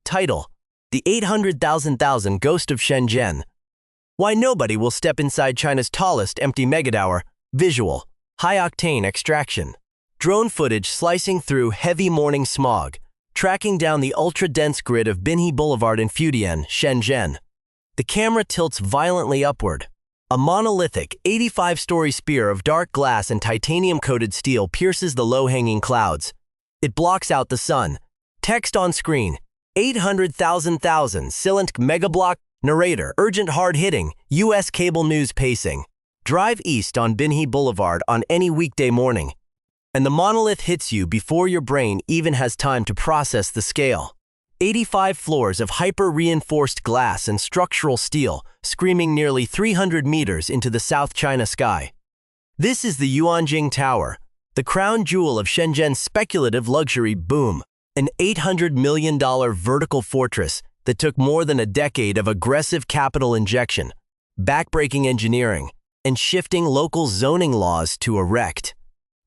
Title: The 800,000 Ghost of Shenzhen. Why nobody will step inside China's tallest empty megatower. Visual: high-octane extraction. Drone footage slicing through heavy morning smog, tracking down the ultra-dense grid of Binhe Boulevard in Fujian, Shenzhen. The camera tilts violently upward. A monolithic, 85-story spear of dark glass and titanium-coated steel pierces the low-hanging clouds. It blocks out the sun. Text on screen: 800,000 Silent Megablock. Narrator: urgent hard-hitting, U.S. cable news pacing. Drive east on Binhe Boulevard on any weekday morning, and the monolith hits you before your brain even has time to process the scale. 85 floors of hyper-reinforced glass and structural steel, screaming nearly 300 meters into the South China sky. This is the Yuanjing Tower, the crown jewel of Shenzhen's speculative luxury boom, an $800 million vertical fortress that took more than a decade of aggressive capital injection, backbreaking engineering, and shifting local zoning laws to erect.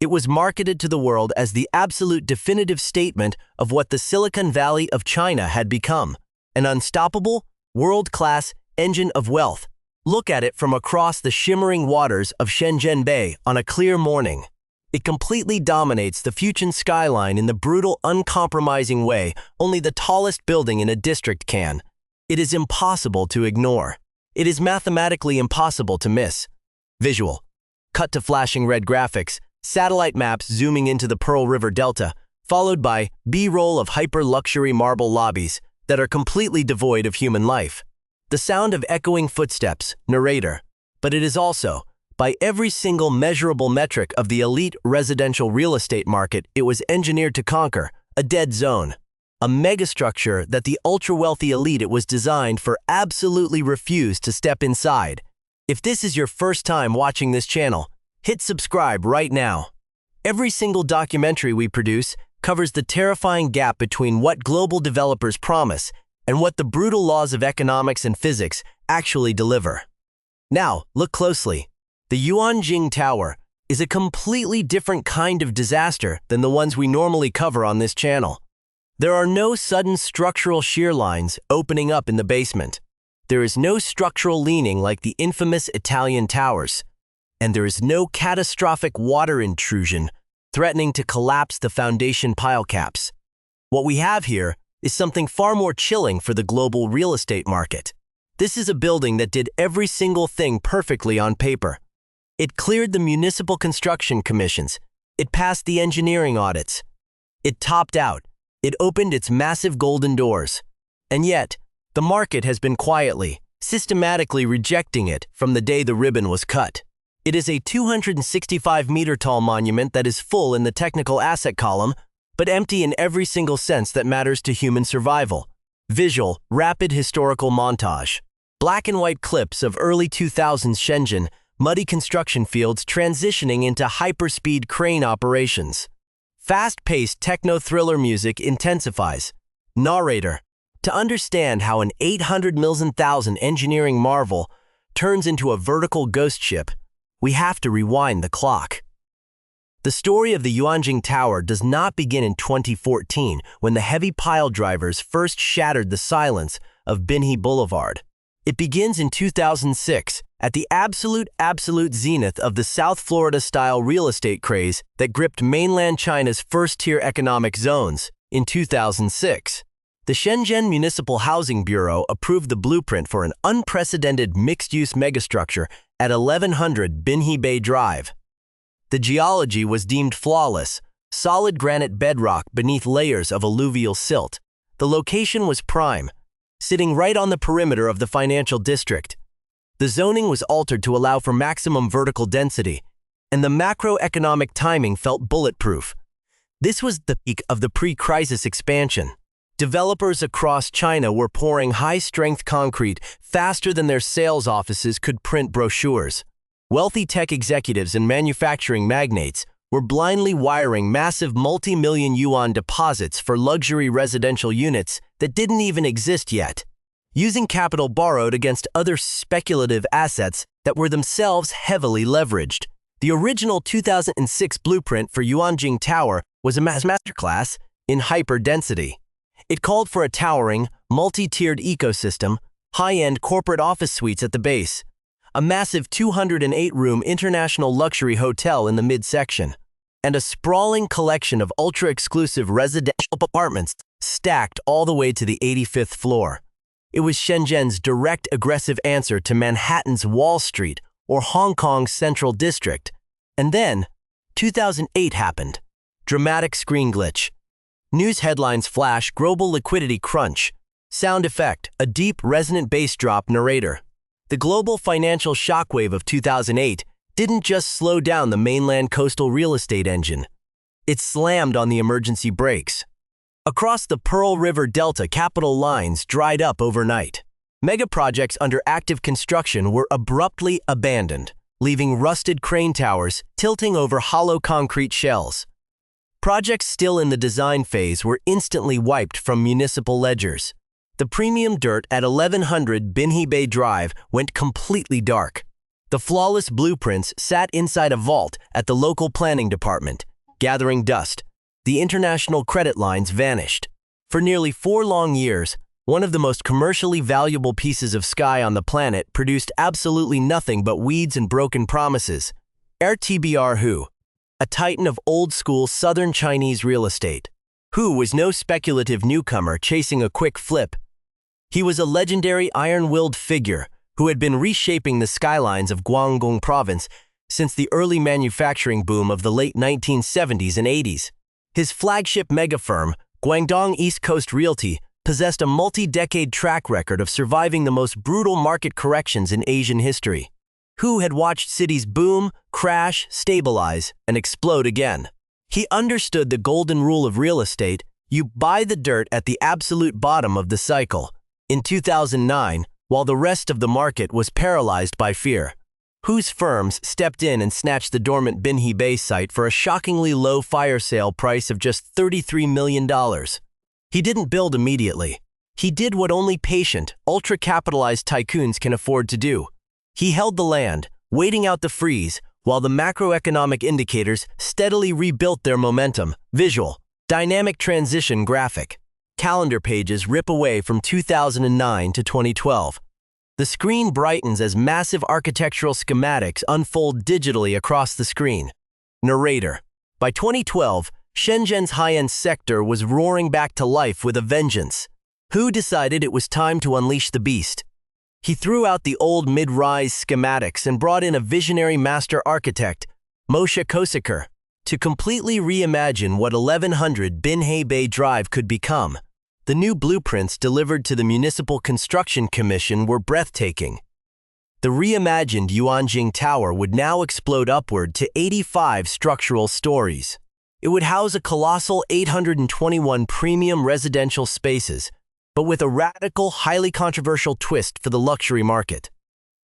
It was marketed to the world as the absolute definitive statement of what the Silicon Valley of China had become: an unstoppable, world-class engine of wealth. Look at it from across the shimmering waters of Shenzhen Bay on a clear morning. It completely dominates the Fujian skyline in the brutal, uncompromising way only the tallest building in a district can. It is impossible to ignore. It is mathematically impossible to miss. Visual: cut to flashing red graphics, satellite maps zooming into the Pearl River Delta, followed by B-roll of hyper-luxury marble lobbies that are completely devoid of human life. The sound of echoing footsteps. Narrator: but it is also, by every single measurable metric of the elite residential real estate market it was engineered to conquer, a dead zone. A megastructure that the ultra-wealthy elite it was designed for absolutely refused to step inside. If this is your first time watching this channel, hit subscribe right now. Every single documentary we produce covers the terrifying gap between what global developers promise and what the brutal laws of economics and physics actually deliver. Now, look closely. The Yuanjing Tower is a completely different kind of disaster than the ones we normally cover on this channel. There are no sudden structural shear lines opening up in the basement. There is no structural leaning like the infamous Italian towers. And there is no catastrophic water intrusion threatening to collapse the foundation pile caps. What we have here is something far more chilling for the global real estate market. This is a building that did every single thing perfectly on paper. It cleared the municipal construction commissions. It passed the engineering audits. It topped out. It opened its massive golden doors. And yet, the market has been quietly, systematically rejecting it from the day the ribbon was cut. It is a 265-meter-tall monument that is full in the technical asset column, but empty in every single sense that matters to human survival. Visual: rapid historical montage. Black and white clips of early 2000s Shenzhen, muddy construction fields transitioning into hyperspeed crane operations. Fast-paced techno-thriller music intensifies. Narrator: to understand how an 800 million engineering marvel turns into a vertical ghost ship, we have to rewind the clock. The story of the Yuanjing Tower does not begin in 2014 when the heavy pile drivers first shattered the silence of Binhe Boulevard. It begins in 2006, at the absolute zenith of the South Florida-style real estate craze that gripped mainland China's first-tier economic zones. In 2006, the Shenzhen Municipal Housing Bureau approved the blueprint for an unprecedented mixed-use megastructure at 1100 Binhe Bay Drive. The geology was deemed flawless, solid granite bedrock beneath layers of alluvial silt. The location was prime, sitting right on the perimeter of the financial district. The zoning was altered to allow for maximum vertical density, and the macroeconomic timing felt bulletproof. This was the peak of the pre-crisis expansion. Developers across China were pouring high-strength concrete faster than their sales offices could print brochures. Wealthy tech executives and manufacturing magnates were blindly wiring massive multi-million yuan deposits for luxury residential units that didn't even exist yet, using capital borrowed against other speculative assets that were themselves heavily leveraged. The original 2006 blueprint for Yuanjing Tower was a masterclass in hyper-density. It called for a towering, multi-tiered ecosystem, high-end corporate office suites at the base, a massive 208-room international luxury hotel in the midsection, and a sprawling collection of ultra-exclusive residential apartments stacked all the way to the 85th floor. It was Shenzhen's direct aggressive answer to Manhattan's Wall Street or Hong Kong's Central District. And then, 2008 happened. Dramatic screen glitch. News headlines flash, global liquidity crunch. Sound effect, a deep, resonant bass drop narrator. The global financial shockwave of 2008 didn't just slow down the mainland coastal real estate engine. It slammed on the emergency brakes. Across the Pearl River Delta, capital lines dried up overnight. Mega projects under active construction were abruptly abandoned, leaving rusted crane towers tilting over hollow concrete shells. Projects still in the design phase were instantly wiped from municipal ledgers. The premium dirt at 1100 Binhe Bay Drive went completely dark. The flawless blueprints sat inside a vault at the local planning department, gathering dust. The international credit lines vanished. For nearly 4 long years, one of the most commercially valuable pieces of sky on the planet produced absolutely nothing but weeds and broken promises. RTBR Hu, a titan of old-school southern Chinese real estate. Hu was no speculative newcomer chasing a quick flip. He was a legendary iron-willed figure who had been reshaping the skylines of Guangdong province since the early manufacturing boom of the late 1970s and 80s. His flagship megafirm, Guangdong East Coast Realty, possessed a multi-decade track record of surviving the most brutal market corrections in Asian history. Hu had watched cities boom, crash, stabilize, and explode again. He understood the golden rule of real estate: you buy the dirt at the absolute bottom of the cycle. In 2009, while the rest of the market was paralyzed by fear, Hu's firms stepped in and snatched the dormant Binhe Bay site for a shockingly low fire sale price of just $33 million. He didn't build immediately. He did what only patient, ultra-capitalized tycoons can afford to do. He held the land, waiting out the freeze, while the macroeconomic indicators steadily rebuilt their momentum. Visual, dynamic transition graphic. Calendar pages rip away from 2009 to 2012. The screen brightens as massive architectural schematics unfold digitally across the screen. Narrator. By 2012, Shenzhen's high-end sector was roaring back to life with a vengeance. Hu decided it was time to unleash the beast. He threw out the old mid-rise schematics and brought in a visionary master architect, Moshe Kosaker, to completely reimagine what 1100 Binhe Bay Drive could become. The new blueprints delivered to the Municipal Construction Commission were breathtaking. The reimagined Yuanjing Tower would now explode upward to 85 structural stories. It would house a colossal 821 premium residential spaces, but with a radical, highly controversial twist for the luxury market.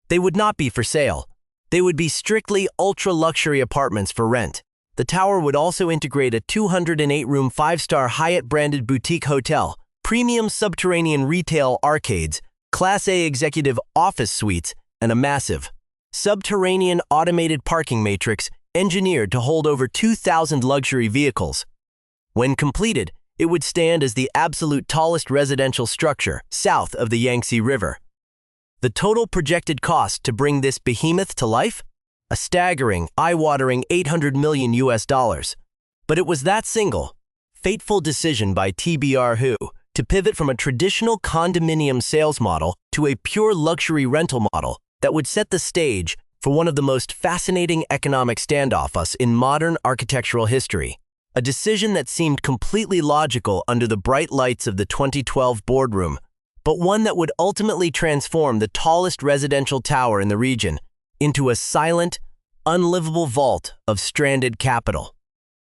They would not be for sale. They would be strictly ultra-luxury apartments for rent. The tower would also integrate a 208-room 5-star Hyatt-branded boutique hotel, premium subterranean retail arcades, Class A executive office suites, and a massive, subterranean automated parking matrix engineered to hold over 2,000 luxury vehicles. When completed, it would stand as the absolute tallest residential structure south of the Yangtze River. The total projected cost to bring this behemoth to life? A staggering, eye-watering $800 million. But it was that single, fateful decision by TBR Hu to pivot from a traditional condominium sales model to a pure luxury rental model that would set the stage for one of the most fascinating economic standoffs in modern architectural history. A decision that seemed completely logical under the bright lights of the 2012 boardroom, but one that would ultimately transform the tallest residential tower in the region into a silent, unlivable vault of stranded capital.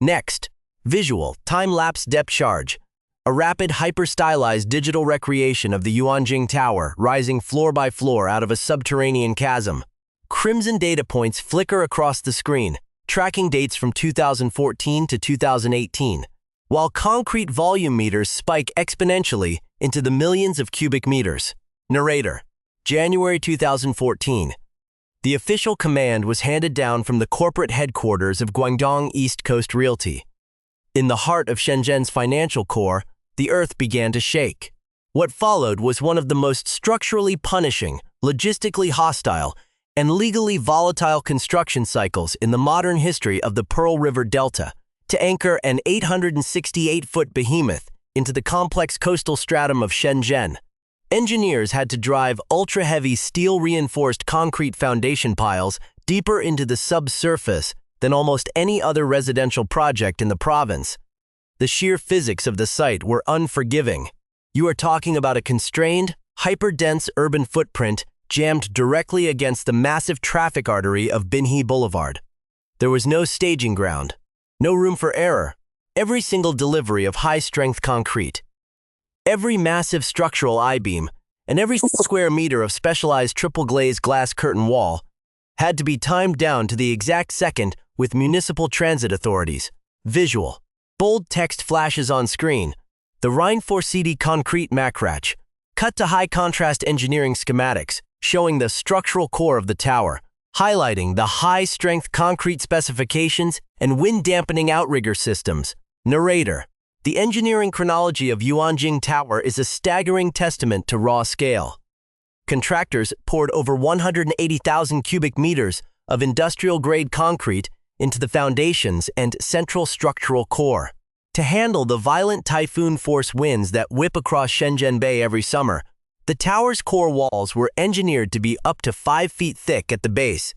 Next, visual, time-lapse depth charge. A rapid, hyper-stylized digital recreation of the Yuanjing Tower rising floor by floor out of a subterranean chasm. Crimson data points flicker across the screen, tracking dates from 2014 to 2018, while concrete volume meters spike exponentially into the millions of cubic meters. Narrator. January 2014. The official command was handed down from the corporate headquarters of Guangdong East Coast Realty. In the heart of Shenzhen's financial core, the earth began to shake. What followed was one of the most structurally punishing, logistically hostile, and legally volatile construction cycles in the modern history of the Pearl River Delta, to anchor an 868-foot behemoth into the complex coastal stratum of Shenzhen. Engineers had to drive ultra-heavy steel-reinforced concrete foundation piles deeper into the subsurface than almost any other residential project in the province. The sheer physics of the site were unforgiving. You are talking about a constrained, hyper-dense urban footprint jammed directly against the massive traffic artery of Binhe Boulevard. There was no staging ground, no room for error. Every single delivery of high-strength concrete, every massive structural I-beam, and every square meter of specialized triple-glazed glass curtain wall had to be timed down to the exact second with municipal transit authorities. Visual. Bold text flashes on screen. The Rheinforcity concrete macrach, cut to high-contrast engineering schematics, showing the structural core of the tower, highlighting the high-strength concrete specifications and wind-dampening outrigger systems. Narrator. The engineering chronology of Yuanjing Tower is a staggering testament to raw scale. Contractors poured over 180,000 cubic meters of industrial-grade concrete into the foundations and central structural core. To handle the violent typhoon-force winds that whip across Shenzhen Bay every summer, the tower's core walls were engineered to be up to 5 feet thick at the base,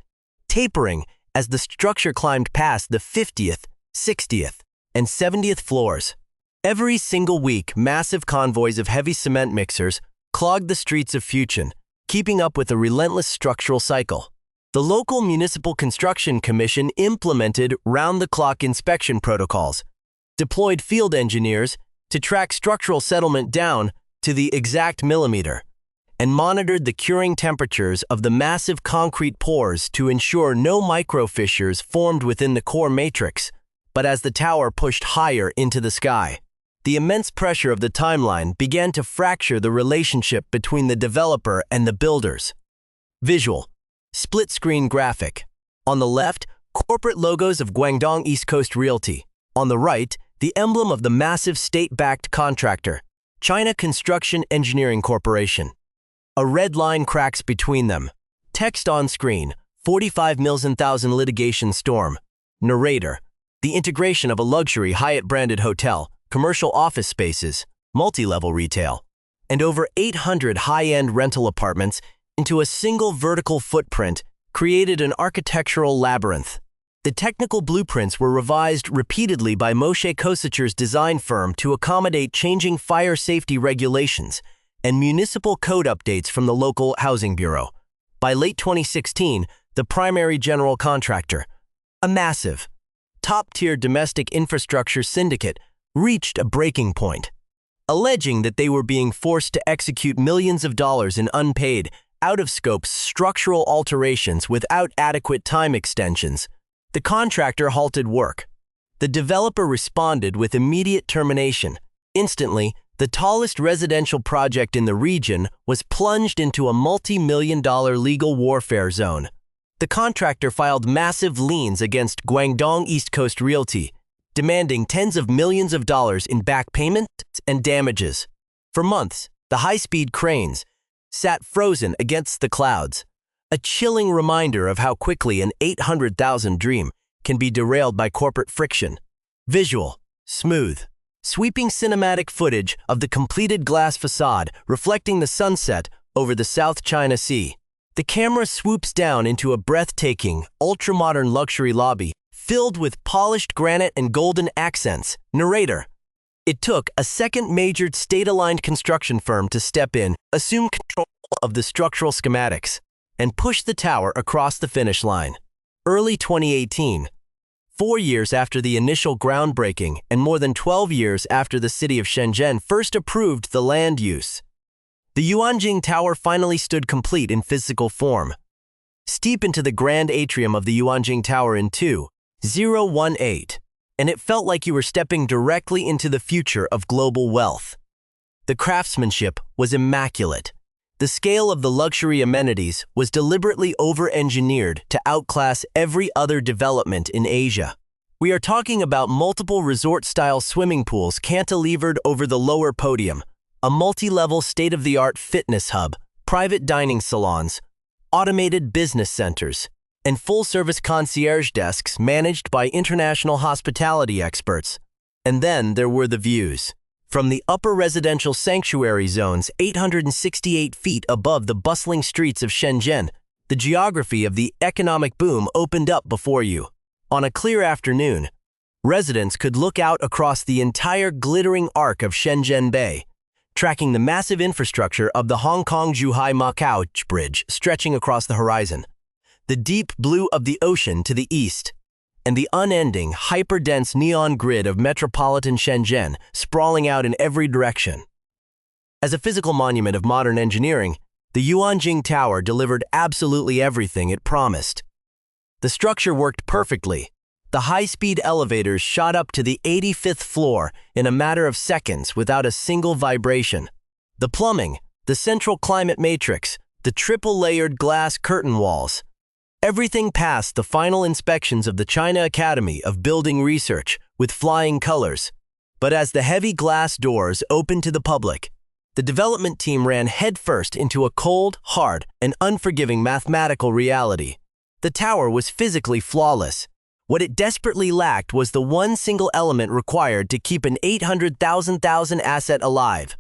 tapering as the structure climbed past the 50th, 60th, and 70th floors. Every single week, massive convoys of heavy cement mixers clogged the streets of Fujian, keeping up with a relentless structural cycle. The local municipal construction commission implemented round-the-clock inspection protocols, deployed field engineers to track structural settlement down to the exact millimeter, and monitored the curing temperatures of the massive concrete pours to ensure no micro-fissures formed within the core matrix. But as the tower pushed higher into the sky, the immense pressure of the timeline began to fracture the relationship between the developer and the builders. Visual. Split-screen graphic. On the left, corporate logos of Guangdong East Coast Realty. On the right, the emblem of the massive state-backed contractor, China Construction Engineering Corporation. A red line cracks between them. Text on screen, 45 million litigation storm. Narrator. The integration of a luxury Hyatt-branded hotel, commercial office spaces, multi-level retail, and over 800 high-end rental apartments into a single vertical footprint created an architectural labyrinth. The technical blueprints were revised repeatedly by Moshe Kosacher's design firm to accommodate changing fire safety regulations and municipal code updates from the local housing bureau. By late 2016, the primary general contractor, a massive, top-tier domestic infrastructure syndicate, reached a breaking point, alleging that they were being forced to execute millions of dollars in unpaid, out-of-scope structural alterations without adequate time extensions. The contractor halted work. The developer responded with immediate termination. Instantly, the tallest residential project in the region was plunged into a multi-million-dollar legal warfare zone. The contractor filed massive liens against Guangdong East Coast Realty, demanding tens of millions of dollars in back payments and damages. For months, the high-speed cranes sat frozen against the clouds, a chilling reminder of how quickly an 800,000 dream can be derailed by corporate friction. Visual. Smooth. Sweeping cinematic footage of the completed glass facade reflecting the sunset over the South China Sea. The camera swoops down into a breathtaking, ultra-modern luxury lobby filled with polished granite and golden accents. Narrator. It took a second major state-aligned construction firm to step in, assume control of the structural schematics, and push the tower across the finish line. Early 2018. 4 years after the initial groundbreaking and more than 12 years after the city of Shenzhen first approved the land use, the Yuanjing Tower finally stood complete in physical form. Steep into the grand atrium of the Yuanjing Tower in 2018, and it felt like you were stepping directly into the future of global wealth. The craftsmanship was immaculate. The scale of the luxury amenities was deliberately over-engineered to outclass every other development in Asia. We are talking about multiple resort-style swimming pools cantilevered over the lower podium, a multi-level state-of-the-art fitness hub, private dining salons, automated business centers, and full-service concierge desks managed by international hospitality experts. And then there were the views. From the upper residential sanctuary zones 868 feet above the bustling streets of Shenzhen, the geography of the economic boom opened up before you. On a clear afternoon, residents could look out across the entire glittering arc of Shenzhen Bay, tracking the massive infrastructure of the Hong Kong-Zhuhai-Macau Bridge stretching across the horizon, the deep blue of the ocean to the east, and the unending, hyper-dense neon grid of metropolitan Shenzhen sprawling out in every direction. As a physical monument of modern engineering, the Yuanjing Tower delivered absolutely everything it promised. The structure worked perfectly. The high-speed elevators shot up to the 85th floor in a matter of seconds without a single vibration. The plumbing, the central climate matrix, the triple-layered glass curtain walls, everything passed the final inspections of the China Academy of Building Research with flying colors. But as the heavy glass doors opened to the public, the development team ran headfirst into a cold, hard, and unforgiving mathematical reality. The tower was physically flawless. What it desperately lacked was the one single element required to keep an 800,000 asset alive.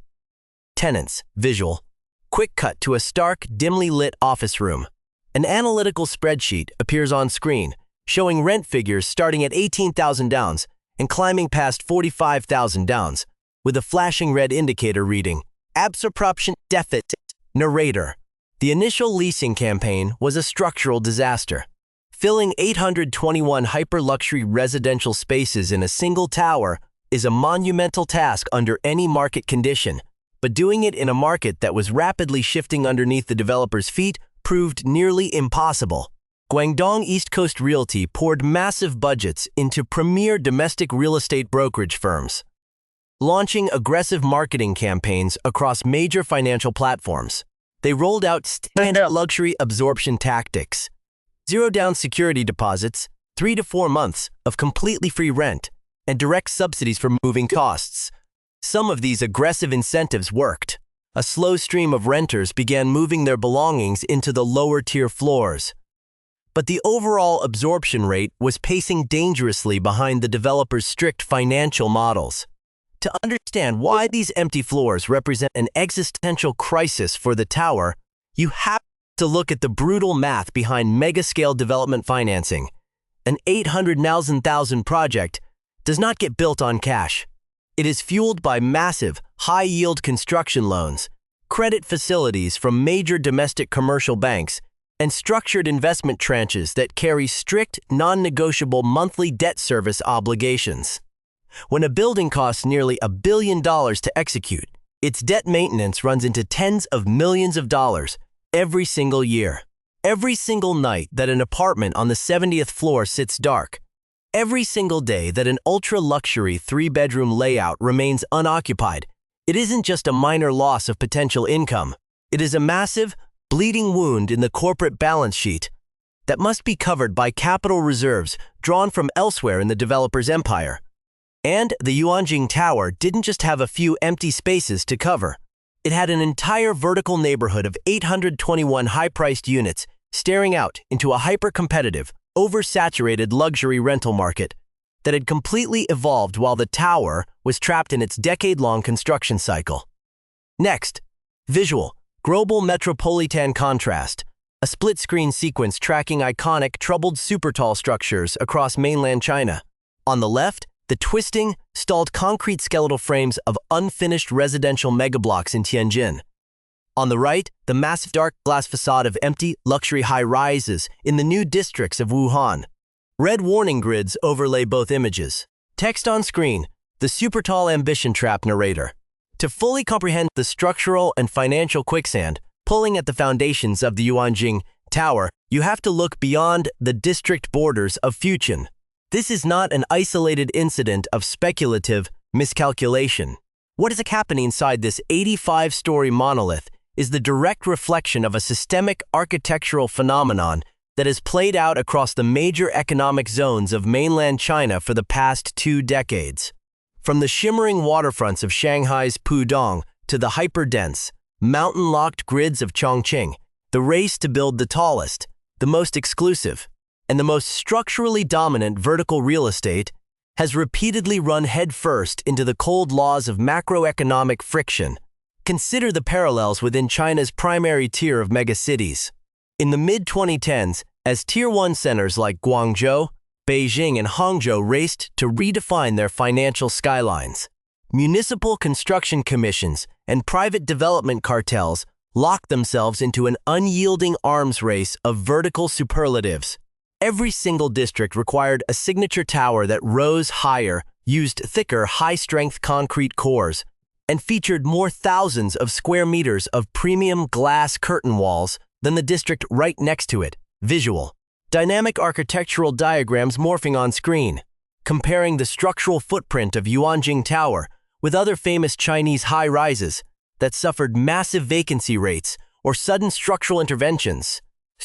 Tenants, visual. Quick cut to a stark, dimly lit office room. An analytical spreadsheet appears on screen, showing rent figures starting at 18,000 downs and climbing past 45,000 downs, with a flashing red indicator reading, Absorption Deficit. Narrator. The initial leasing campaign was a structural disaster. Filling 821 hyper-luxury residential spaces in a single tower is a monumental task under any market condition, but doing it in a market that was rapidly shifting underneath the developer's feet proved nearly impossible. Guangdong East Coast Realty poured massive budgets into premier domestic real estate brokerage firms, launching aggressive marketing campaigns across major financial platforms. They rolled out standard luxury absorption tactics, zero-down security deposits, 3 to 4 months of completely free rent, and direct subsidies for moving costs. Some of these aggressive incentives worked. A slow stream of renters began moving their belongings into the lower-tier floors. But the overall absorption rate was pacing dangerously behind the developer's strict financial models. To understand why these empty floors represent an existential crisis for the tower, you have to look at the brutal math behind mega-scale development financing. An 800,000 project does not get built on cash. It is fueled by massive, high-yield construction loans, credit facilities from major domestic commercial banks, and structured investment tranches that carry strict, non-negotiable monthly debt service obligations. When a building costs nearly $1 billion to execute, its debt maintenance runs into tens of millions of dollars every single year. Every single night that an apartment on the 70th floor sits dark, every single day that an ultra-luxury 3-bedroom layout remains unoccupied, it isn't just a minor loss of potential income. It is a massive, bleeding wound in the corporate balance sheet that must be covered by capital reserves drawn from elsewhere in the developer's empire. And the Yuanjing Tower didn't just have a few empty spaces to cover. It had an entire vertical neighborhood of 821 high-priced units staring out into a hyper-competitive, oversaturated luxury rental market that had completely evolved while the tower was trapped in its decade-long construction cycle. Next, visual, global metropolitan contrast, a split-screen sequence tracking iconic troubled Supertall structures across mainland China. On the left, the twisting, stalled concrete skeletal frames of unfinished residential megablocks in Tianjin. On the right, the massive dark glass facade of empty, luxury high-rises in the new districts of Wuhan. Red warning grids overlay both images. Text on screen, the Supertall ambition trap narrator. To fully comprehend the structural and financial quicksand pulling at the foundations of the Yuanjing Tower, you have to look beyond the district borders of Fujian. This is not an isolated incident of speculative miscalculation. What is happening inside this 85-story monolith is the direct reflection of a systemic architectural phenomenon that has played out across the major economic zones of mainland China for the past 2 decades. From the shimmering waterfronts of Shanghai's Pudong to the hyper-dense, mountain-locked grids of Chongqing, the race to build the tallest, the most exclusive, and the most structurally dominant vertical real estate has repeatedly run headfirst into the cold laws of macroeconomic friction. Consider the parallels within China's primary tier of megacities. In the mid-2010s, as Tier 1 centers like Guangzhou, Beijing, and Hangzhou raced to redefine their financial skylines, municipal construction commissions and private development cartels locked themselves into an unyielding arms race of vertical superlatives. Every single district required a signature tower that rose higher, used thicker, high-strength concrete cores, and featured more thousands of square meters of premium glass curtain walls than the district right next to it. Visual. Dynamic architectural diagrams morphing on screen, comparing the structural footprint of Yuanjing Tower with other famous Chinese high-rises that suffered massive vacancy rates or sudden structural interventions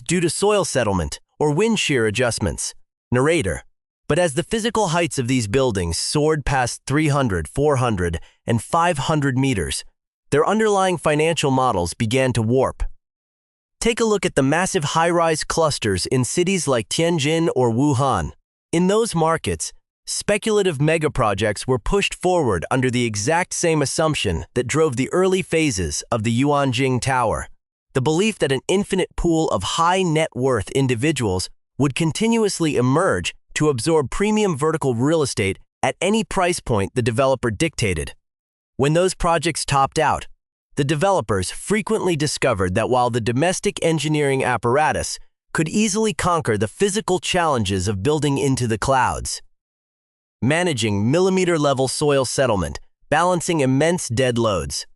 due to soil settlement or wind shear adjustments. Narrator. But as the physical heights of these buildings soared past 300, 400, and 500 meters, their underlying financial models began to warp. Take a look at the massive high-rise clusters in cities like Tianjin or Wuhan. In those markets, speculative megaprojects were pushed forward under the exact same assumption that drove the early phases of the Yuanjing Tower: the belief that an infinite pool of high-net-worth individuals would continuously emerge to absorb premium vertical real estate at any price point the developer dictated. When those projects topped out, the developers frequently discovered that while the domestic engineering apparatus could easily conquer the physical challenges of building into the clouds, managing millimeter-level soil settlement, balancing immense dead loads,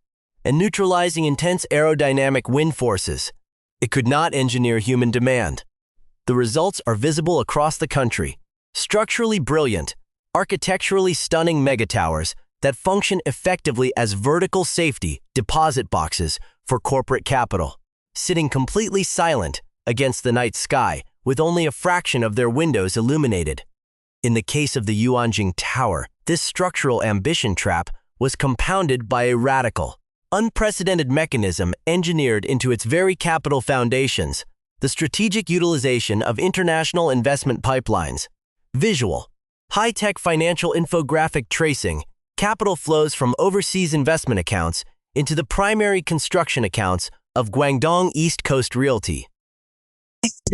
and neutralizing intense aerodynamic wind forces, it could not engineer human demand. The results are visible across the country: structurally brilliant, architecturally stunning megatowers that function effectively as vertical safety deposit boxes for corporate capital, sitting completely silent against the night sky with only a fraction of their windows illuminated. In the case of the Yuanjing Tower, this structural ambition trap was compounded by a radical, unprecedented mechanism engineered into its very capital foundations: the strategic utilization of international investment pipelines. Visual. High-tech financial infographic tracing capital flows from overseas investment accounts into the primary construction accounts of Guangdong East Coast Realty.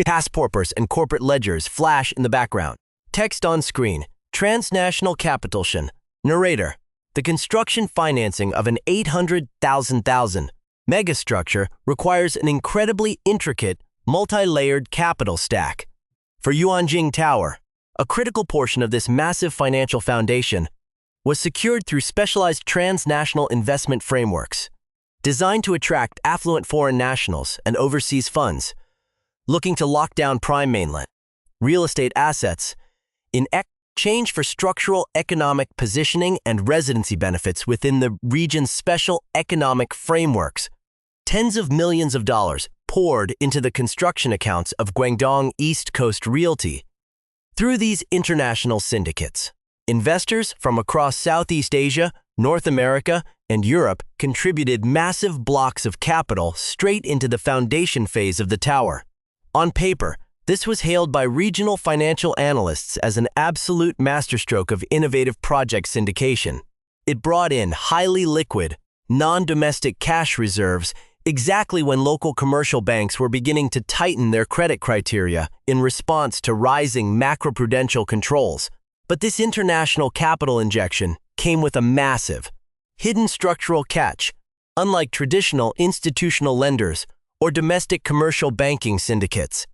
Passports and corporate ledgers flash in the background. Text on screen: transnational capitation. Narrator. The construction financing of an 800,000 megastructure requires an incredibly intricate, multi-layered capital stack. For Yuanjing Tower, a critical portion of this massive financial foundation was secured through specialized transnational investment frameworks, designed to attract affluent foreign nationals and overseas funds looking to lock down prime mainland real estate assets in exchange for structural economic positioning and residency benefits within the region's special economic frameworks. Tens of millions of dollars poured into the construction accounts of Guangdong East Coast Realty. Through these international syndicates, investors from across Southeast Asia, North America, and Europe contributed massive blocks of capital straight into the foundation phase of the tower. On paper, this was hailed by regional financial analysts as an absolute masterstroke of innovative project syndication. It brought in highly liquid, non-domestic cash reserves exactly when local commercial banks were beginning to tighten their credit criteria in response to rising macroprudential controls. But this international capital injection came with a massive, hidden structural catch. Unlike traditional institutional lenders or domestic commercial banking syndicates,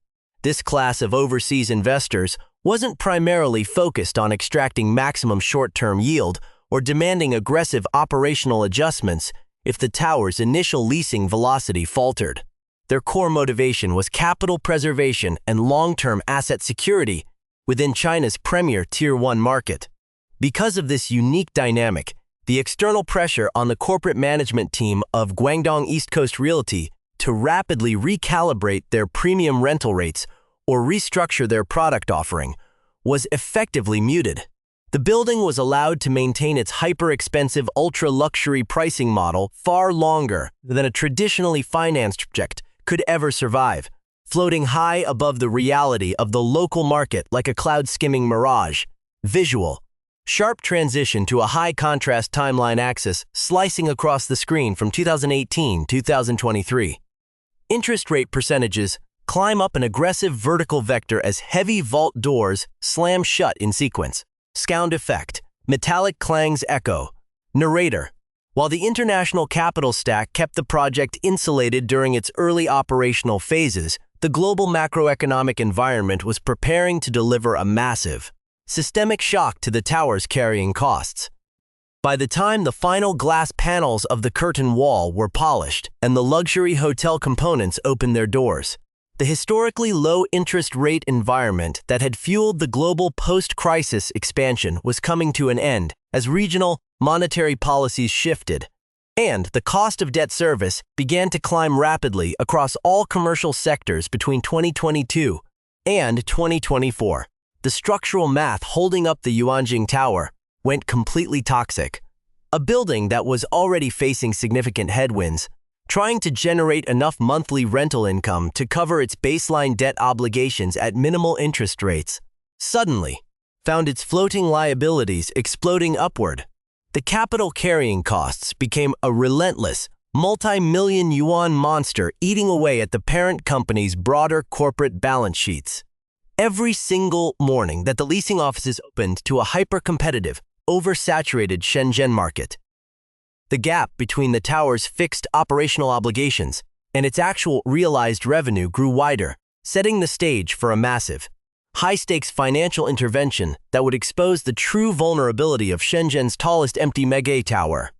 this class of overseas investors wasn't primarily focused on extracting maximum short-term yield or demanding aggressive operational adjustments if the tower's initial leasing velocity faltered. Their core motivation was capital preservation and long-term asset security within China's premier Tier 1 market. Because of this unique dynamic, the external pressure on the corporate management team of Guangdong East Coast Realty to rapidly recalibrate their premium rental rates or restructure their product offering, was effectively muted. The building was allowed to maintain its hyper-expensive ultra-luxury pricing model far longer than a traditionally financed project could ever survive, floating high above the reality of the local market like a cloud-skimming mirage. Visual. Sharp transition to a high-contrast timeline axis slicing across the screen from 2018-2023. Interest rate percentages climb up an aggressive vertical vector as heavy vault doors slam shut in sequence. Sound effect. Metallic clangs echo. Narrator. While the international capital stack kept the project insulated during its early operational phases, the global macroeconomic environment was preparing to deliver a massive, systemic shock to the tower's carrying costs. By the time the final glass panels of the curtain wall were polished and the luxury hotel components opened their doors, the historically low interest rate environment that had fueled the global post-crisis expansion was coming to an end as regional monetary policies shifted, and the cost of debt service began to climb rapidly across all commercial sectors between 2022 and 2024. The structural math holding up the Yuanjing Tower went completely toxic. A building that was already facing significant headwinds, trying to generate enough monthly rental income to cover its baseline debt obligations at minimal interest rates, suddenly found its floating liabilities exploding upward. The capital carrying costs became a relentless, multi-million yuan monster eating away at the parent company's broader corporate balance sheets. Every single morning that the leasing offices opened to a hyper-competitive, oversaturated Shenzhen market, the gap between the tower's fixed operational obligations and its actual realized revenue grew wider, setting the stage for a massive, high-stakes financial intervention that would expose the true vulnerability of Shenzhen's tallest empty mega tower.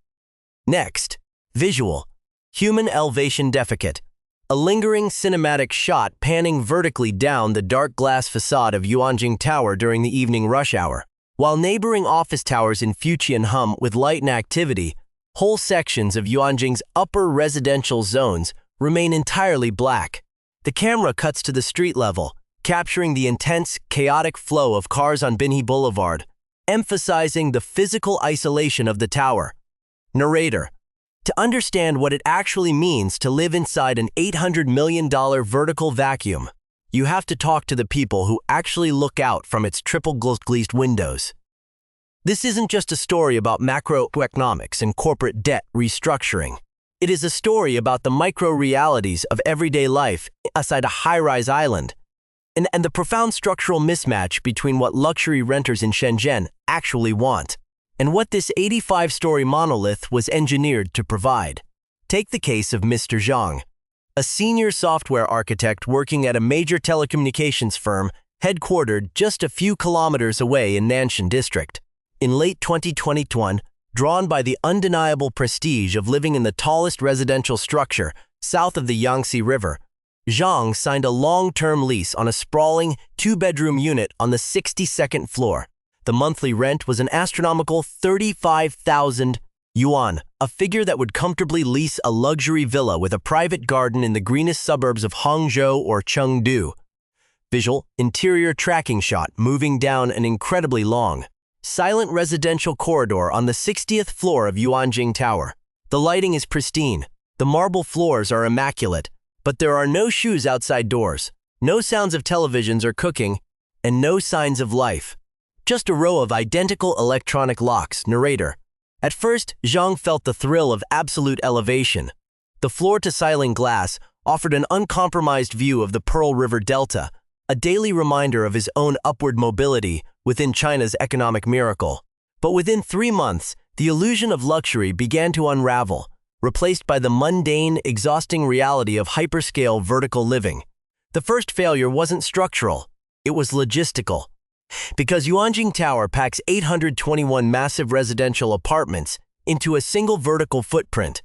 Next, visual. Human elevation deficit. A lingering cinematic shot panning vertically down the dark glass facade of Yuanjing Tower during the evening rush hour. While neighboring office towers in Fujian hum with light and activity, whole sections of Yuanjing's upper residential zones remain entirely black. The camera cuts to the street level, capturing the intense, chaotic flow of cars on Binhe Boulevard, emphasizing the physical isolation of the tower. Narrator. To understand what it actually means to live inside an $800 million vertical vacuum, you have to talk to the people who actually look out from its triple-glazed windows. This isn't just a story about macroeconomics and corporate debt restructuring. It is a story about the micro-realities of everyday life inside a high-rise island, and the profound structural mismatch between what luxury renters in Shenzhen actually want and what this 85-story monolith was engineered to provide. Take the case of Mr. Zhang, a senior software architect working at a major telecommunications firm headquartered just a few kilometers away in Nanshan District. In late 2021, drawn by the undeniable prestige of living in the tallest residential structure south of the Yangtze River, Zhang signed a long-term lease on a sprawling two-bedroom unit on the 62nd floor. The monthly rent was an astronomical 35,000 yuan, a figure that would comfortably lease a luxury villa with a private garden in the greenest suburbs of Hangzhou or Chengdu. Visual, interior tracking shot moving down an incredibly long, silent residential corridor on the 60th floor of Yuanjing Tower. The lighting is pristine, the marble floors are immaculate, but there are no shoes outside doors, no sounds of televisions or cooking, and no signs of life. Just a row of identical electronic locks. Narrator. At first, Zhang felt the thrill of absolute elevation. The floor-to-ceiling glass offered an uncompromised view of the Pearl River Delta, a daily reminder of his own upward mobility within China's economic miracle. But within 3 months, the illusion of luxury began to unravel, replaced by the mundane, exhausting reality of hyperscale vertical living. The first failure wasn't structural, it was logistical. Because Yuanjing Tower packs 821 massive residential apartments into a single vertical footprint,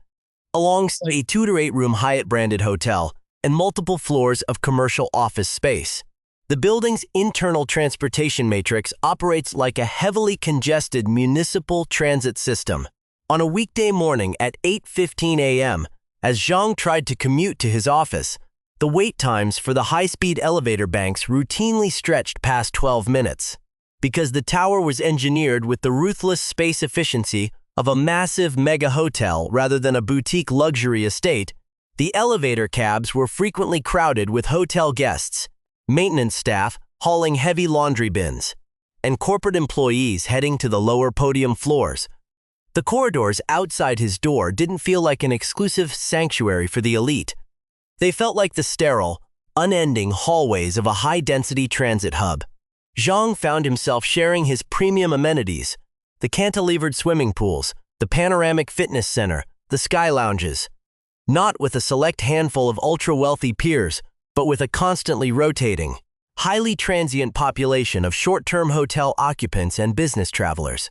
alongside a 2- to 8-room Hyatt-branded hotel and multiple floors of commercial office space. The building's internal transportation matrix operates like a heavily congested municipal transit system. On a weekday morning at 8:15 a.m., as Zhang tried to commute to his office, The wait times for the high-speed elevator banks routinely stretched past 12 minutes. Because the tower was engineered with the ruthless space efficiency of a massive mega hotel rather than a boutique luxury estate, the elevator cabs were frequently crowded with hotel guests, maintenance staff hauling heavy laundry bins, and corporate employees heading to the lower podium floors. The corridors outside his door didn't feel like an exclusive sanctuary for the elite. They felt like the sterile, unending hallways of a high-density transit hub. Zhang found himself sharing his premium amenities, the cantilevered swimming pools, the panoramic fitness center, the sky lounges, not with a select handful of ultra-wealthy peers, but with a constantly rotating, highly transient population of short-term hotel occupants and business travelers.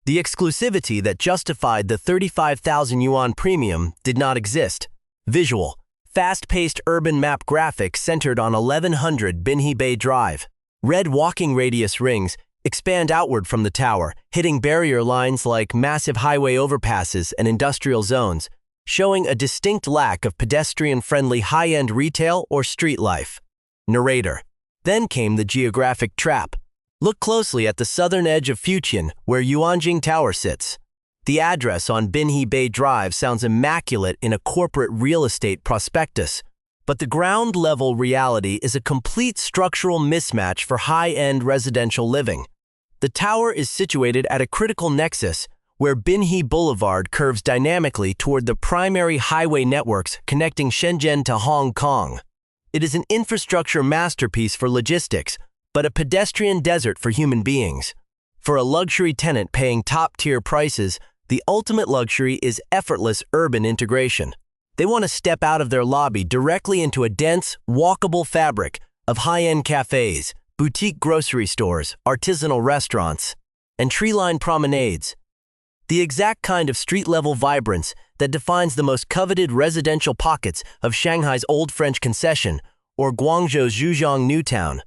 The exclusivity that justified the 35,000 yuan premium did not exist. Visual, fast-paced urban map graphics centered on 1100 Binhe Bay Drive. Red walking radius rings expand outward from the tower, hitting barrier lines like massive highway overpasses and industrial zones, showing a distinct lack of pedestrian-friendly high-end retail or street life. Narrator. Then came the geographic trap. Look closely at the southern edge of Fujian, where Yuanjing Tower sits. The address on Binhe Bay Drive sounds immaculate in a corporate real estate prospectus, but the ground-level reality is a complete structural mismatch for high-end residential living. The tower is situated at a critical nexus where Binhe Boulevard curves dynamically toward the primary highway networks connecting Shenzhen to Hong Kong. It is an infrastructure masterpiece for logistics, but a pedestrian desert for human beings. For a luxury tenant paying top-tier prices, the ultimate luxury is effortless urban integration. They want to step out of their lobby directly into a dense, walkable fabric of high-end cafes, boutique grocery stores, artisanal restaurants, and tree-lined promenades. The exact kind of street-level vibrance that defines the most coveted residential pockets of Shanghai's Old French Concession or Guangzhou's Zhujiang New Town.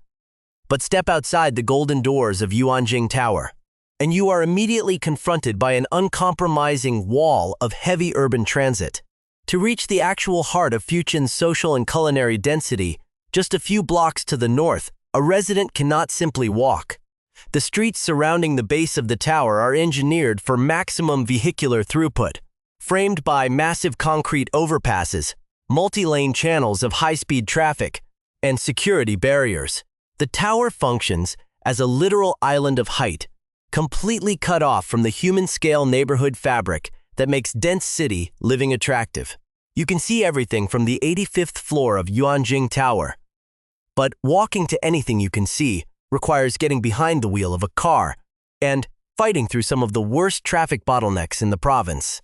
But step outside the golden doors of Yuanjing Tower, and you are immediately confronted by an uncompromising wall of heavy urban transit. To reach the actual heart of Fujian's social and culinary density, just a few blocks to the north, a resident cannot simply walk. The streets surrounding the base of the tower are engineered for maximum vehicular throughput, framed by massive concrete overpasses, multi-lane channels of high-speed traffic, and security barriers. The tower functions as a literal island of height, completely cut off from the human-scale neighborhood fabric that makes dense city living attractive. You can see everything from the 85th floor of Yuanjing Tower. But walking to anything you can see requires getting behind the wheel of a car and fighting through some of the worst traffic bottlenecks in the province.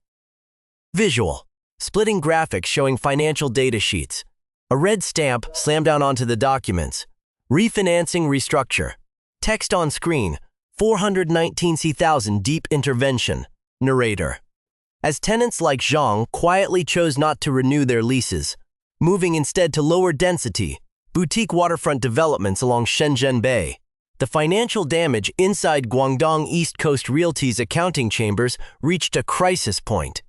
Visual. Splitting graphics showing financial data sheets. A red stamp slammed down onto the documents. Refinancing restructure. Text on screen. 419,000 deep intervention. Narrator. As tenants like Zhang quietly chose not to renew their leases, moving instead to lower density, boutique waterfront developments along Shenzhen Bay, the financial damage inside Guangdong East Coast Realty's accounting chambers reached a crisis point.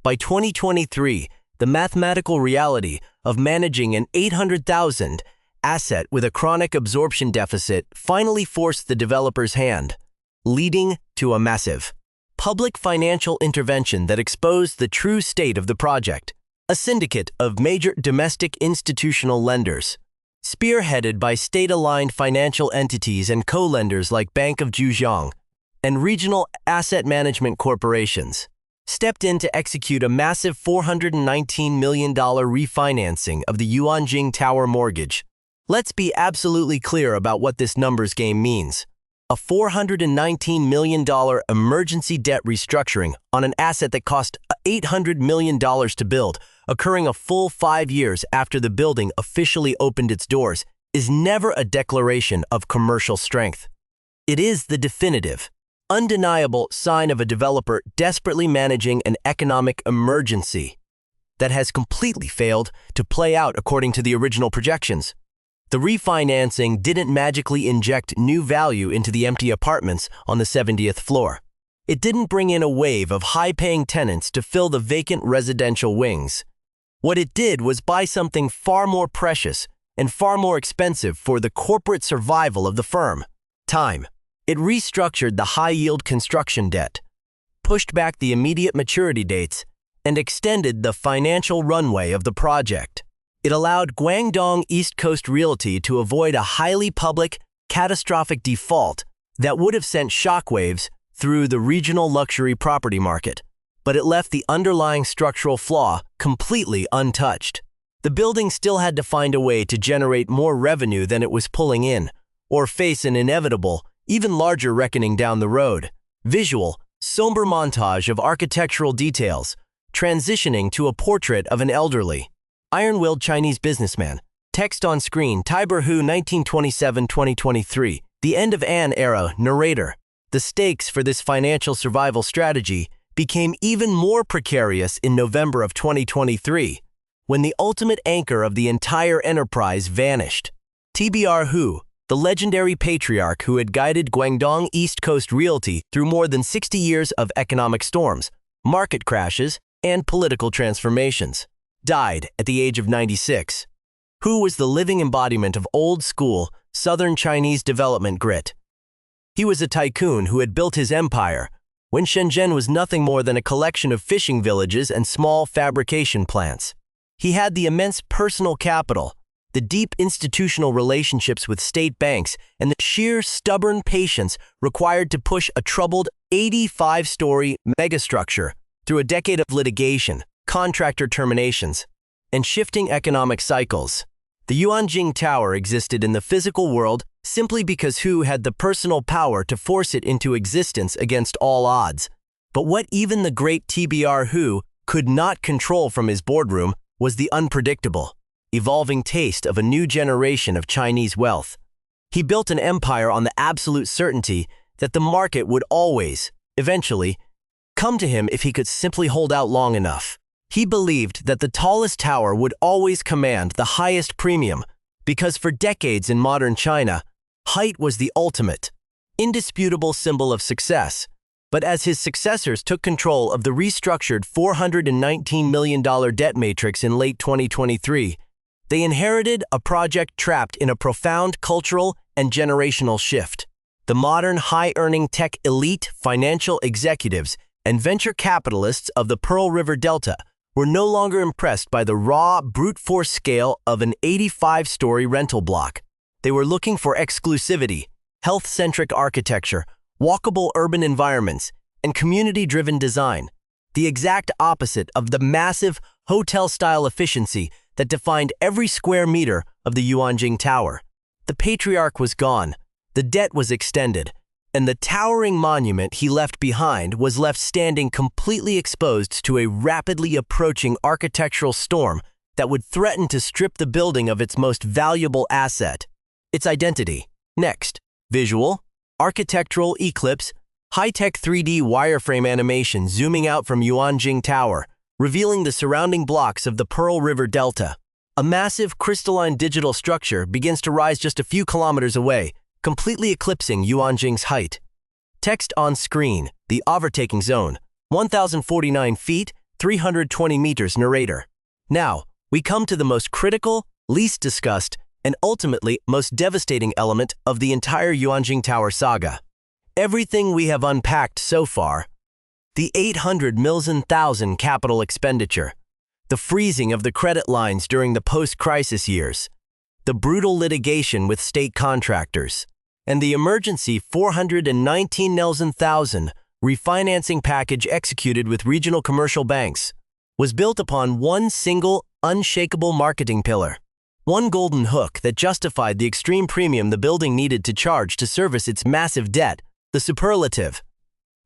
By 2023, the mathematical reality of managing an 800,000 asset with a chronic absorption deficit finally forced the developer's hand, leading to a massive public financial intervention that exposed the true state of the project. A syndicate of major domestic institutional lenders, spearheaded by state-aligned financial entities and co-lenders like Bank of Zhujiang and regional asset management corporations, stepped in to execute a massive $419 million refinancing of the Yuanjing Tower mortgage. Let's be absolutely clear about what this numbers game means. A $419 million emergency debt restructuring on an asset that cost $800 million to build, occurring a full 5 years after the building officially opened its doors, is never a declaration of commercial strength. It is the definitive, undeniable sign of a developer desperately managing an economic emergency that has completely failed to play out according to the original projections. The refinancing didn't magically inject new value into the empty apartments on the 70th floor. It didn't bring in a wave of high-paying tenants to fill the vacant residential wings. What it did was buy something far more precious and far more expensive for the corporate survival of the firm: time. It restructured the high-yield construction debt, pushed back the immediate maturity dates, and extended the financial runway of the project. It allowed Guangdong East Coast Realty to avoid a highly public, catastrophic default that would have sent shockwaves through the regional luxury property market, but it left the underlying structural flaw completely untouched. The building still had to find a way to generate more revenue than it was pulling in, or face an inevitable, even larger reckoning down the road. Visual, somber montage of architectural details, transitioning to a portrait of an elderly, iron-willed Chinese businessman. Text on screen: Tiber Hu, 1927-2023. The end of an era. Narrator. The stakes for this financial survival strategy became even more precarious in November of 2023, when the ultimate anchor of the entire enterprise vanished. Tbr Hu, the legendary patriarch who had guided Guangdong East Coast Realty through more than 60 years of economic storms, market crashes, and political transformations, died at the age of 96. Hu was the living embodiment of old-school, southern Chinese development grit. He was a tycoon who had built his empire when Shenzhen was nothing more than a collection of fishing villages and small fabrication plants. He had the immense personal capital, the deep institutional relationships with state banks, and the sheer stubborn patience required to push a troubled 85-story megastructure through a decade of litigation, contractor terminations, and shifting economic cycles. The Yuanjing Tower existed in the physical world simply because Hu had the personal power to force it into existence against all odds. But what even the great Tbr Hu could not control from his boardroom was the unpredictable, evolving taste of a new generation of Chinese wealth. He built an empire on the absolute certainty that the market would always, eventually, come to him if he could simply hold out long enough. He believed that the tallest tower would always command the highest premium because for decades in modern China, height was the ultimate, indisputable symbol of success. But as his successors took control of the restructured $419 million debt matrix in late 2023, they inherited a project trapped in a profound cultural and generational shift. The modern high-earning tech elite, financial executives, and venture capitalists of the Pearl River Delta were no longer impressed by the raw, brute force scale of an 85-story rental block. They were looking for exclusivity, health-centric architecture, walkable urban environments, and community-driven design, the exact opposite of the massive hotel-style efficiency that defined every square meter of the Yuanjing Tower. The patriarch was gone, the debt was extended, and the towering monument he left behind was left standing completely exposed to a rapidly approaching architectural storm that would threaten to strip the building of its most valuable asset, its identity. Next, visual, architectural eclipse, high-tech 3D wireframe animation zooming out from Yuanjing Tower, revealing the surrounding blocks of the Pearl River Delta. A massive crystalline digital structure begins to rise just a few kilometers away, completely eclipsing Yuanjing's height. Text on screen: the overtaking zone, 1,049 feet, 320 meters. Narrator. Now, we come to the most critical, least discussed, and ultimately most devastating element of the entire Yuanjing Tower saga. Everything we have unpacked so far, the 800 million capital expenditure, the freezing of the credit lines during the post-crisis years, the brutal litigation with state contractors, and the emergency 419 million refinancing package executed with regional commercial banks, was built upon one single, unshakable marketing pillar. One golden hook that justified the extreme premium the building needed to charge to service its massive debt: the superlative.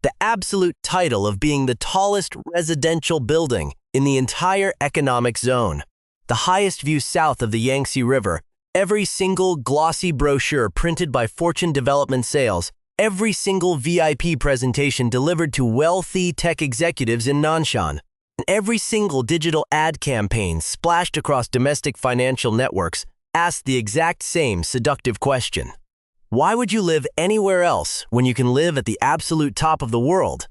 The absolute title of being the tallest residential building in the entire economic zone. The highest view south of the Yangtze River, every single glossy brochure printed by Fortune Development Sales, every single VIP presentation delivered to wealthy tech executives in Nanshan, and every single digital ad campaign splashed across domestic financial networks asked the exact same seductive question. Why would you live anywhere else when you can live at the absolute top of the world?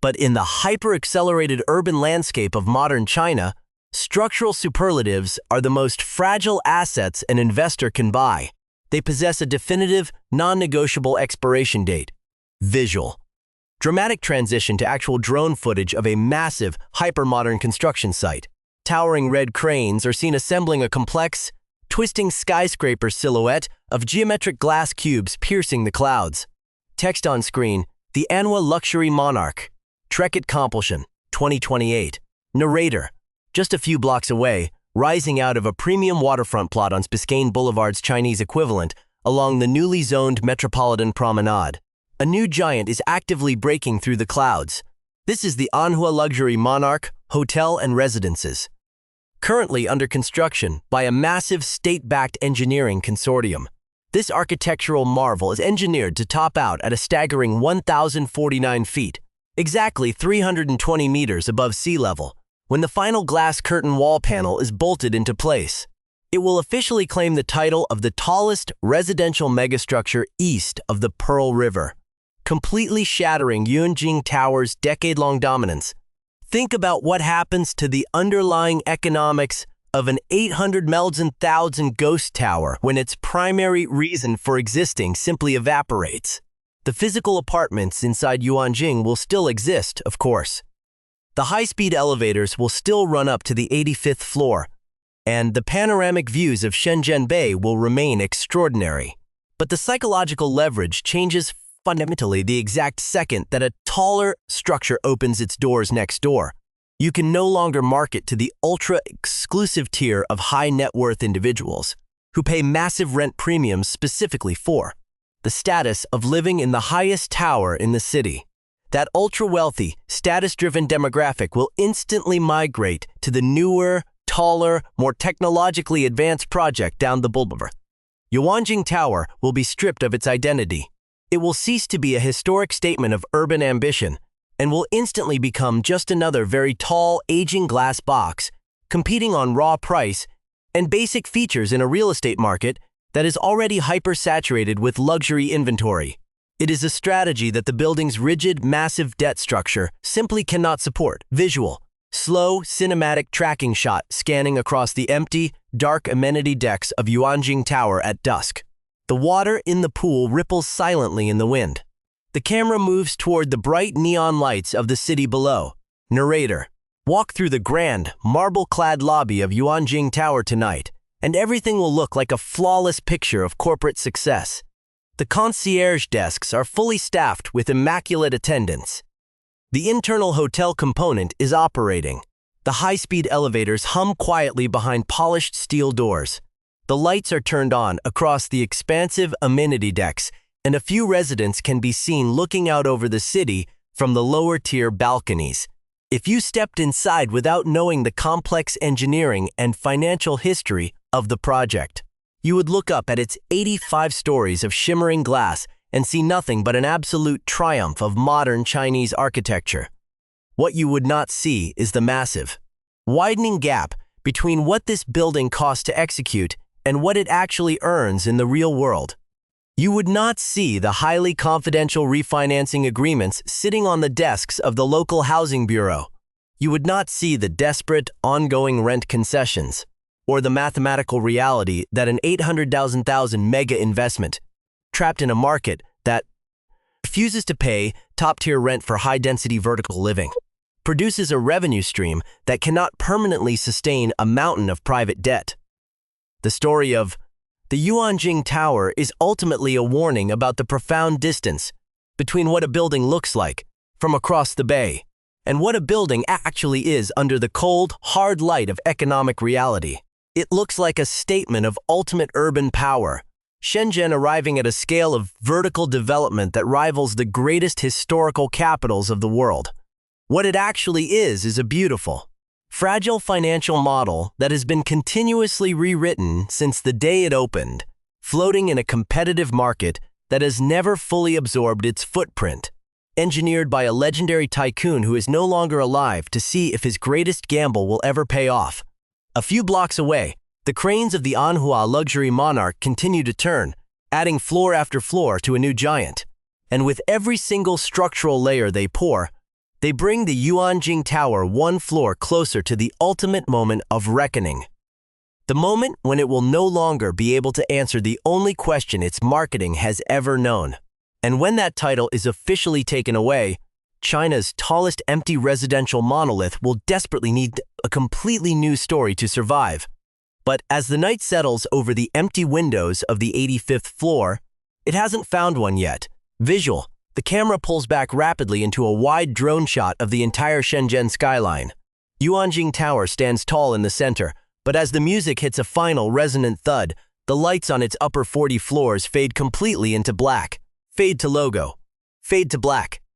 But in the hyper-accelerated urban landscape of modern China, Structural superlatives are the most fragile assets an investor can buy. They possess a definitive, non-negotiable expiration date. Visual. Dramatic transition to actual drone footage of a massive, hyper-modern construction site. Towering red cranes are seen assembling a complex, twisting skyscraper silhouette of geometric glass cubes piercing the clouds. Text on screen, the Anhua Luxury Monarch. Trek it Compulsion, 2028. Narrator. Just a few blocks away, rising out of a premium waterfront plot on Biscayne Boulevard's Chinese equivalent, along the newly zoned Metropolitan Promenade. A new giant is actively breaking through the clouds. This is the Anhua Luxury Monarch Hotel and Residences, currently under construction by a massive state-backed engineering consortium. This architectural marvel is engineered to top out at a staggering 1,049 feet, exactly 320 meters above sea level. When the final glass curtain wall panel is bolted into place, it will officially claim the title of the tallest residential megastructure east of the Pearl River, completely shattering Yuanjing Tower's decade-long dominance. Think about what happens to the underlying economics of an 800,000 ghost tower when its primary reason for existing simply evaporates. The physical apartments inside Yuanjing will still exist, of course. The high-speed elevators will still run up to the 85th floor, and the panoramic views of Shenzhen Bay will remain extraordinary. But the psychological leverage changes fundamentally the exact second that a taller structure opens its doors next door. You can no longer market to the ultra-exclusive tier of high-net-worth individuals who pay massive rent premiums specifically for the status of living in the highest tower in the city. That ultra-wealthy, status-driven demographic will instantly migrate to the newer, taller, more technologically advanced project down the boulevard. Yuanjing Tower will be stripped of its identity. It will cease to be a historic statement of urban ambition and will instantly become just another very tall, aging glass box, competing on raw price and basic features in a real estate market that is already hyper-saturated with luxury inventory. It is a strategy that the building's rigid, massive debt structure simply cannot support. Visual. Slow, cinematic tracking shot scanning across the empty, dark amenity decks of Yuanjing Tower at dusk. The water in the pool ripples silently in the wind. The camera moves toward the bright neon lights of the city below. Narrator. Walk through the grand, marble-clad lobby of Yuanjing Tower tonight, and everything will look like a flawless picture of corporate success. The concierge desks are fully staffed with immaculate attendance. The internal hotel component is operating. The high-speed elevators hum quietly behind polished steel doors. The lights are turned on across the expansive amenity decks, and a few residents can be seen looking out over the city from the lower-tier balconies. If you stepped inside without knowing the complex engineering and financial history of the project, you would look up at its 85 stories of shimmering glass and see nothing but an absolute triumph of modern Chinese architecture. What you would not see is the massive, widening gap between what this building costs to execute and what it actually earns in the real world. You would not see the highly confidential refinancing agreements sitting on the desks of the local housing bureau. You would not see the desperate, ongoing rent concessions, or the mathematical reality that an 800,000 mega investment, trapped in a market that refuses to pay top-tier rent for high-density vertical living, produces a revenue stream that cannot permanently sustain a mountain of private debt. The story of the Yuanjing Tower is ultimately a warning about the profound distance between what a building looks like from across the bay and what a building actually is under the cold, hard light of economic reality. It looks like a statement of ultimate urban power, Shenzhen arriving at a scale of vertical development that rivals the greatest historical capitals of the world. What it actually is a beautiful, fragile financial model that has been continuously rewritten since the day it opened, floating in a competitive market that has never fully absorbed its footprint, engineered by a legendary tycoon who is no longer alive to see if his greatest gamble will ever pay off. A few blocks away, the cranes of the Anhua Luxury Monarch continue to turn, adding floor after floor to a new giant. And with every single structural layer they pour, They bring the Yuanjing Tower one floor closer to the ultimate moment of reckoning. The moment when it will no longer be able to answer the only question its marketing has ever known. And when that title is officially taken away, China's tallest empty residential monolith will desperately need a completely new story to survive. But as the night settles over the empty windows of the 85th floor, it hasn't found one yet. Visual. The camera pulls back rapidly into a wide drone shot of the entire Shenzhen skyline. Yuanjing Tower stands tall in the center, but as the music hits a final resonant thud, the lights on its upper 40 floors fade completely into black. Fade to logo. Fade to black.